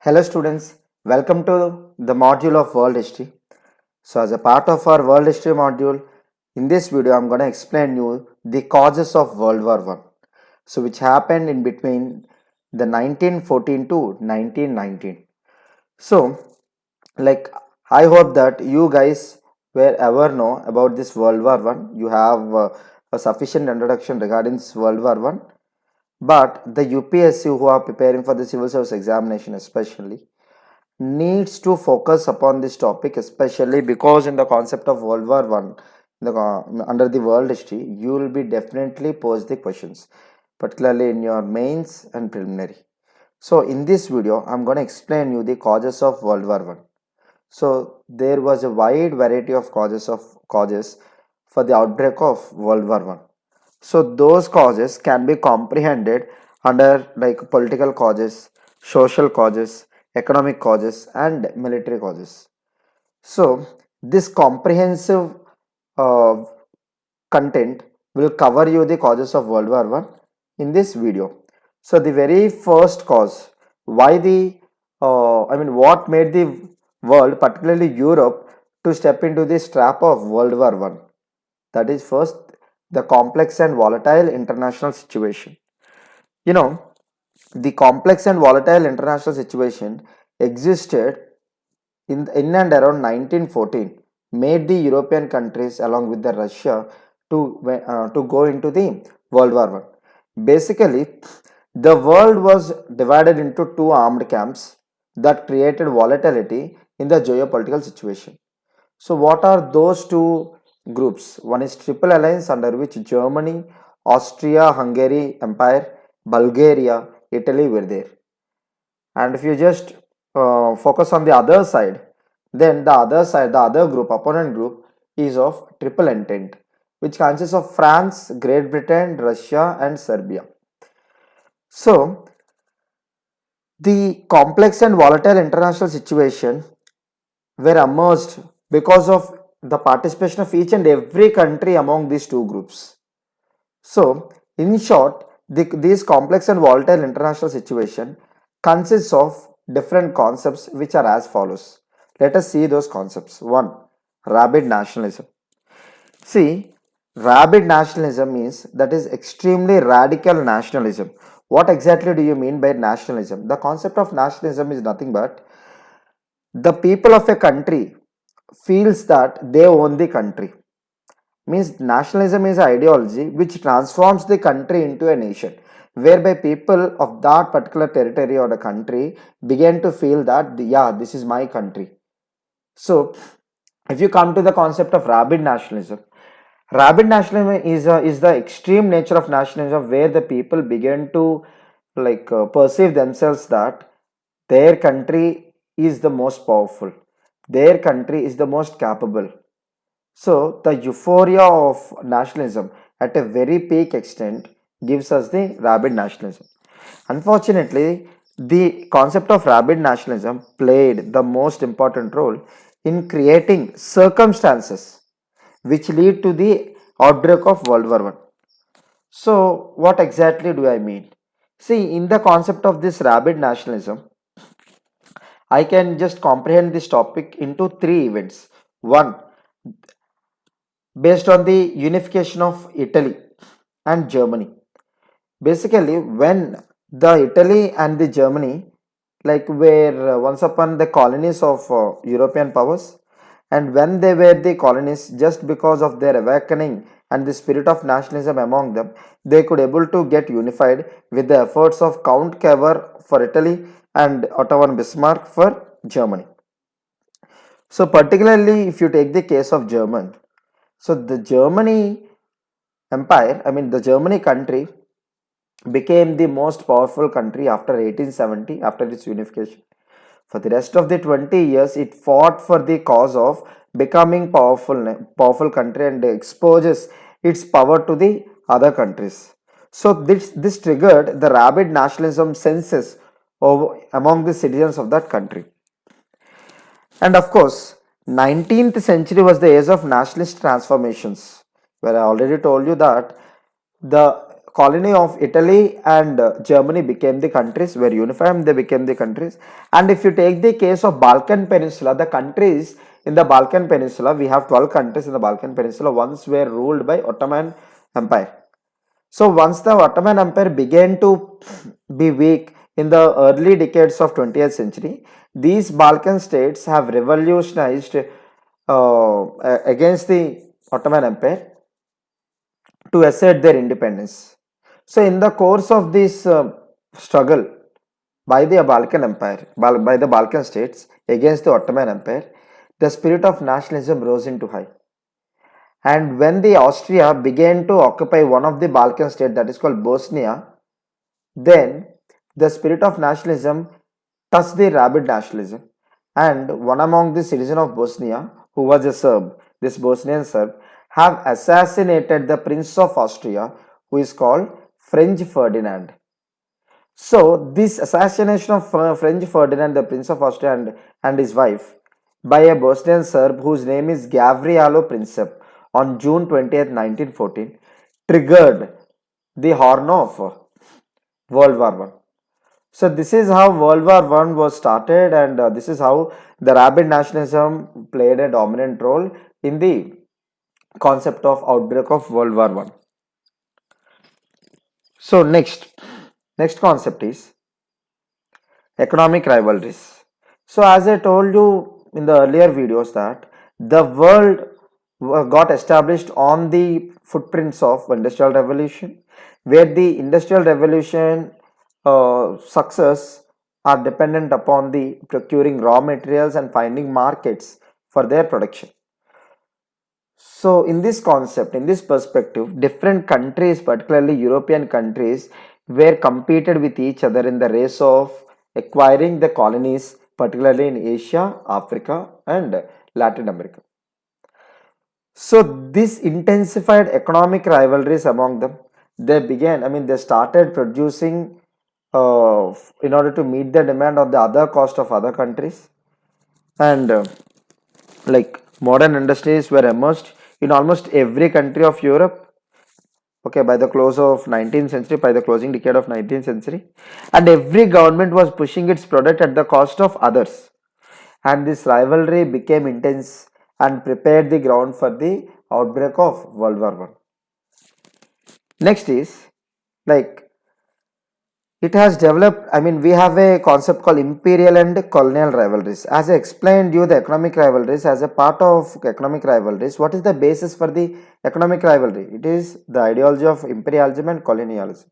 Hello students, welcome to the module of World History. So as a part of our World History module, in this video I'm going to explain you the causes of World War One. So which happened in between the 1914 to 1919. So like I hope that you guys were ever know about this World War One. You have a sufficient introduction regarding this World War One. But the UPSC who are preparing for the civil service examination especially needs to focus upon this topic, especially because in the concept of World War One, under the world history, you will be definitely posed the questions, particularly in your mains and preliminary. So in this video, I'm going to explain you the causes of World War One. So there was a wide variety of causes for the outbreak of World War One. So those causes can be comprehended under like political causes, social causes, economic causes, and military causes. So this comprehensive uh, content will cover you the causes of World War One in this video. So the very first cause, why what made the world, particularly Europe, to step into this trap of World War One? That is first the complex and volatile international situation. You know, the complex and volatile international situation existed in and around 1914, made the European countries along with the Russia to go into the World War One. Basically, the world was divided into two armed camps that created volatility in the geopolitical situation. So, what are those two groups? One is Triple Alliance, under which Germany, Austria, Hungary Empire, Bulgaria, Italy were there. And if you just focus on the other side, then the other group, opponent group, is of Triple Entente, which consists of France, Great Britain, Russia, and Serbia. So, the complex and volatile international situation were emerged because of the participation of each and every country among these two groups. So, in short, this complex and volatile international situation consists of different concepts which are as follows. Let us see those concepts. 1. Rabid nationalism. See, rabid nationalism means that is extremely radical nationalism. What exactly do you mean by nationalism? The concept of nationalism is nothing but the people of a country feels that they own the country. Means nationalism is an ideology which transforms the country into a nation, whereby people of that particular territory or the country begin to feel that yeah, this is my country. So if you come to the concept of rabid nationalism is the extreme nature of nationalism, where the people begin to perceive themselves that their country is the most powerful, their country is the most capable. So the euphoria of nationalism at a very peak extent gives us the rabid nationalism. Unfortunately, the concept of rabid nationalism played the most important role in creating circumstances which lead to the outbreak of World War One. So, what exactly do I mean? See, in the concept of this rabid nationalism, I can just comprehend this topic into three events. One, based on the unification of Italy and Germany. Basically, when the Italy and the Germany were once upon the colonies of European powers, and when they were the colonies, just because of their awakening and the spirit of nationalism among them, they could able to get unified with the efforts of Count Cavour for Italy and Otto von Bismarck for Germany. So particularly if you take the case of German, so the Germany empire, I mean the Germany country became the most powerful country after 1870, after its unification. For the rest of the 20 years, it fought for the cause of becoming powerful country and exposes its power to the other countries. So this triggered the rabid nationalism senses among the citizens of that country. And of course, 19th century was the age of nationalist transformations, where I already told you that the colony of Italy and Germany became the countries, were unified, they became the countries. And if you take the case of Balkan Peninsula, the countries in the Balkan Peninsula, we have 12 countries in the Balkan Peninsula, once were ruled by Ottoman Empire. So once the Ottoman Empire began to be weak in the early decades of 20th century, these Balkan states have revolutionized against the Ottoman Empire to assert their independence. So in the course of this struggle by the Balkan Empire, by the Balkan states against the Ottoman Empire, the spirit of nationalism rose into high. And when the Austria began to occupy one of the Balkan states, that is called Bosnia, then the spirit of nationalism touched the rabid nationalism. And one among the citizens of Bosnia, who was a Serb, this Bosnian Serb, have assassinated the Prince of Austria, who is called French Ferdinand. So this assassination of French Ferdinand, the Prince of Austria, and his wife, by a Bosnian Serb whose name is Gavrilo Princip on June 20th, 1914, triggered the horn of World War One. So this is how World War One was started, and this is how the rabid nationalism played a dominant role in the concept of outbreak of World War One. So next concept is economic rivalries. So as I told you in the earlier videos that the world got established on the footprints of industrial revolution, where the industrial revolution success are dependent upon the procuring raw materials and finding markets for their production. So in this concept, in this perspective, different countries, particularly European countries, were competed with each other in the race of acquiring the colonies, particularly in Asia, Africa, and Latin America. So this intensified economic rivalries among them. They began, they started producing in order to meet the demand of the other cost of other countries. And like modern industries were emerged in almost every country of Europe. Okay, by the close of 19th century, by the closing decade of 19th century, and every government was pushing its product at the cost of others. And this rivalry became intense and prepared the ground for the outbreak of World War One. Next is like it has developed, we have a concept called imperial and colonial rivalries. As I explained you the economic rivalries, as a part of economic rivalries, what is the basis for the economic rivalry? It is the ideology of imperialism and colonialism.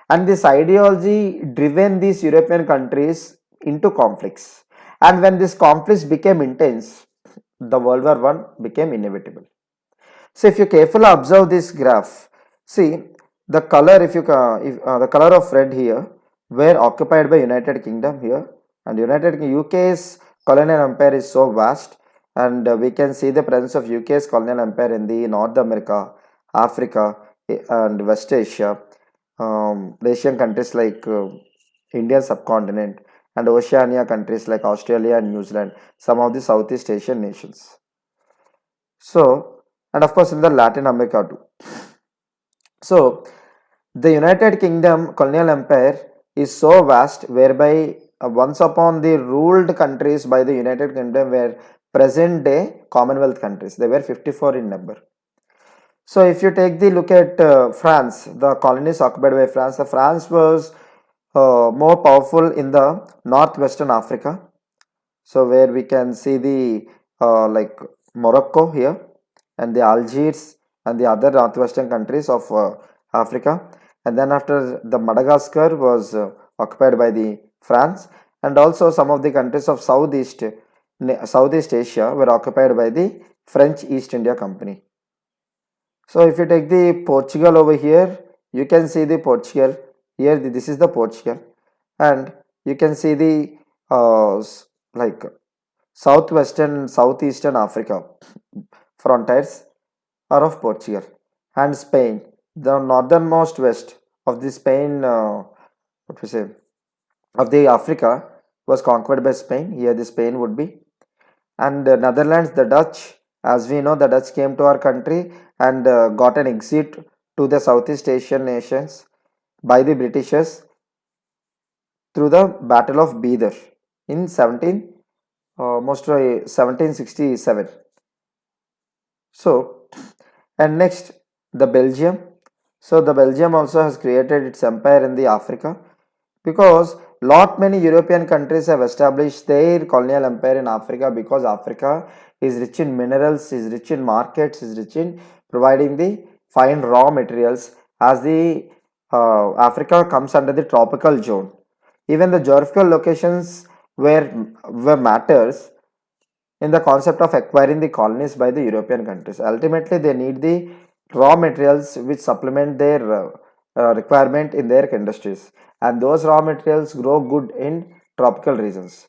And this ideology driven these European countries into conflicts. And when these conflicts became intense, the World War One became inevitable. So if you carefully observe this graph, see the color, the color of red here were occupied by United Kingdom here, and UK's colonial empire is so vast, and we can see the presence of UK's colonial empire in the North America, Africa, and West Asia, the Asian countries like Indian subcontinent, and Oceania countries like Australia and New Zealand, some of the Southeast Asian nations. So, and of course in the Latin America too. So, the United Kingdom colonial empire is so vast whereby once upon the ruled countries by the United Kingdom were present day Commonwealth countries. They were 54 in number. So if you take the look at France, the colonies occupied by France, France was more powerful in the northwestern Africa. So where we can see the like Morocco here and the Algiers and the other northwestern countries of Africa. And then after the Madagascar was occupied by the France, and also some of the countries of Southeast Asia were occupied by the French East India Company. So if you take the Portugal over here, you can see the Portugal here. This is the Portugal, and you can see the like southeastern Africa frontiers are of Portugal, and Spain, the northernmost west of the Spain, what we say, of the Africa was conquered by Spain. Here the Spain would be, and Netherlands, the Dutch. As we know, the Dutch came to our country and got an exit to the Southeast Asian nations by the Britishers through the Battle of Bidar in 1767. So, and next the Belgium. So the Belgium also has created its empire in the Africa, because lot many European countries have established their colonial empire in Africa, because Africa is rich in minerals, is rich in markets, is rich in providing the fine raw materials, as the Africa comes under the tropical zone. Even the geographical locations were matters in the concept of acquiring the colonies by the European countries. Ultimately, they need the raw materials which supplement their requirement in their industries, and those raw materials grow good in tropical regions.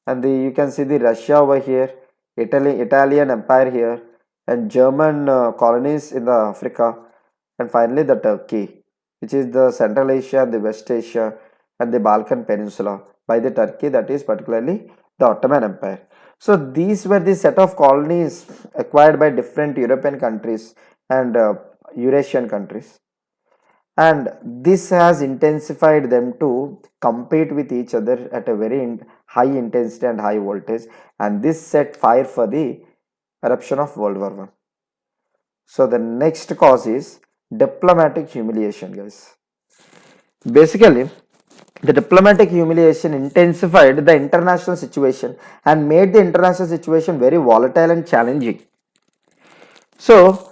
And you can see the Russia over here, Italian Empire here, and German colonies in the Africa, and finally the Turkey, which is the Central Asia, the West Asia, and the Balkan Peninsula by the Turkey, that is particularly the Ottoman Empire. So these were the set of colonies acquired by different European countries and Eurasian countries, and this has intensified them to compete with each other at a very high intensity and high voltage, and this set fire for the eruption of World War I. So the next cause is diplomatic humiliation, guys. Basically, the diplomatic humiliation intensified the international situation and made the international situation very volatile and challenging. So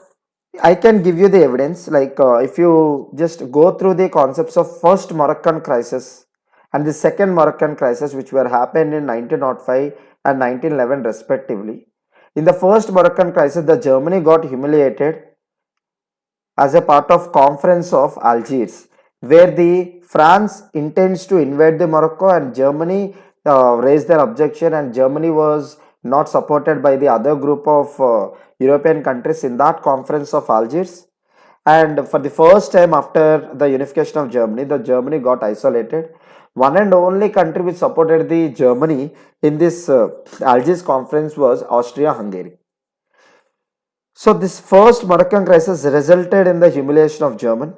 I can give you the evidence, like if you just go through the concepts of first Moroccan crisis and the second Moroccan crisis, which were happened in 1905 and 1911 respectively. In the first Moroccan crisis, the Germany got humiliated as a part of Conference of Algiers, where the France intends to invade the Morocco, and Germany raised their objection, and Germany was not supported by the other group of European countries in that Conference of Algiers. And for the first time after the unification of Germany, the Germany got isolated. One and only country which supported the Germany in this Algiers conference was Austria-Hungary. So this first Moroccan crisis resulted in the humiliation of German.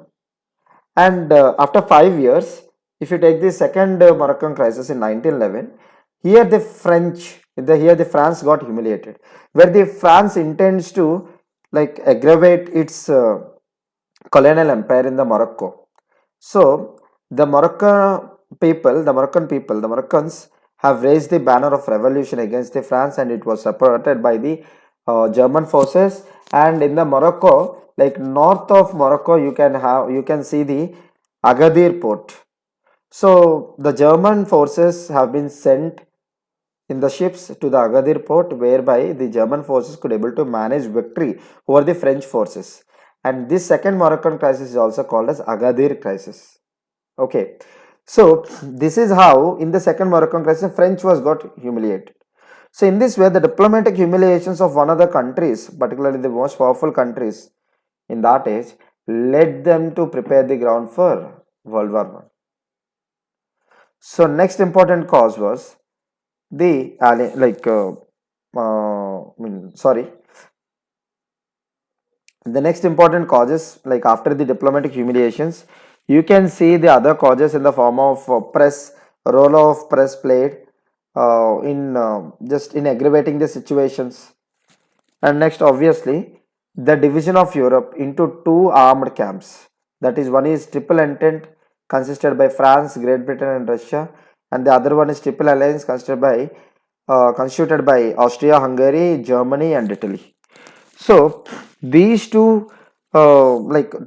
And after 5 years, if you take the second Moroccan crisis in 1911, here the France got humiliated, where the France intends to like aggravate its colonial empire in the Morocco. So the Moroccans have raised the banner of revolution against the France, and it was supported by the German forces. And in the Morocco, like north of Morocco, you can see the Agadir port. So the German forces have been sent in the ships to the Agadir port, whereby the German forces could able to manage victory over the French forces. And this second Moroccan crisis is also called as Agadir crisis. Okay, so this is how in the second Moroccan crisis French was got humiliated. So in this way, the diplomatic humiliations of one of the countries, particularly the most powerful countries in that age, led them to prepare the ground for World War I. So next important cause was the the next important causes, like after the diplomatic humiliations, you can see the other causes in the form of role of press played in just in aggravating the situations. And next, obviously, the division of Europe into two armed camps. That is, one is Triple Entente, consisted by France, Great Britain, and Russia, and the other one is Triple Alliance, constituted by Austria, Hungary, Germany, and Italy. So these two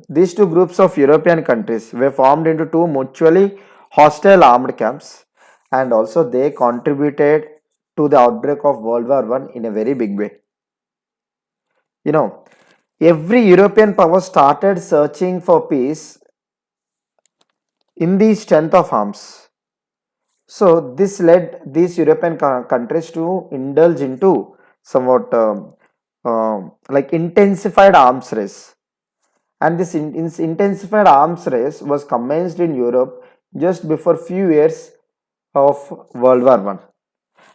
these two groups of European countries were formed into two mutually hostile armed camps, and also they contributed to the outbreak of World War I in a very big way. You know, every European power started searching for peace in the strength of arms. So this led these European countries to indulge into somewhat like intensified arms race. And this intensified arms race was commenced in Europe just before few years of World War I.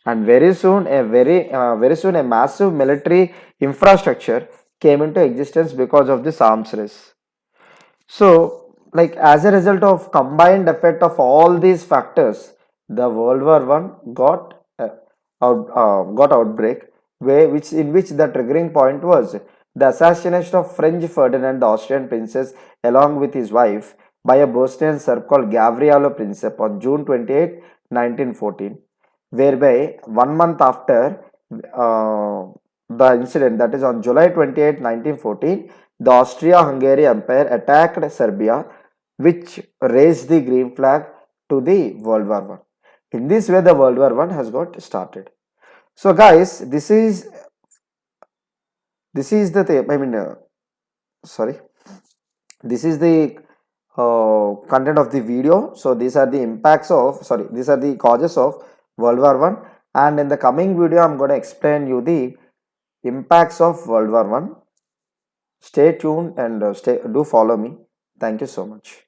And very soon a massive military infrastructure came into existence because of this arms race. So, like as a result of combined effect of all these factors, the World War One got outbreak, which in which the triggering point was the assassination of French Ferdinand, the Austrian princess, along with his wife, by a Bosnian Serb called Gavrilo Princip on June 28, 1914, whereby 1 month after the incident, that is on July 28, 1914, the Austria-Hungary Empire attacked Serbia, which raised the green flag to the World War One. In this way, the World War One has got started. So, guys, this is the thing. I mean, sorry, this is the content of the video. So, these are the impacts of these are the causes of World War One. And in the coming video, I'm going to explain you the impacts of World War One. Stay tuned and do follow me. Thank you so much.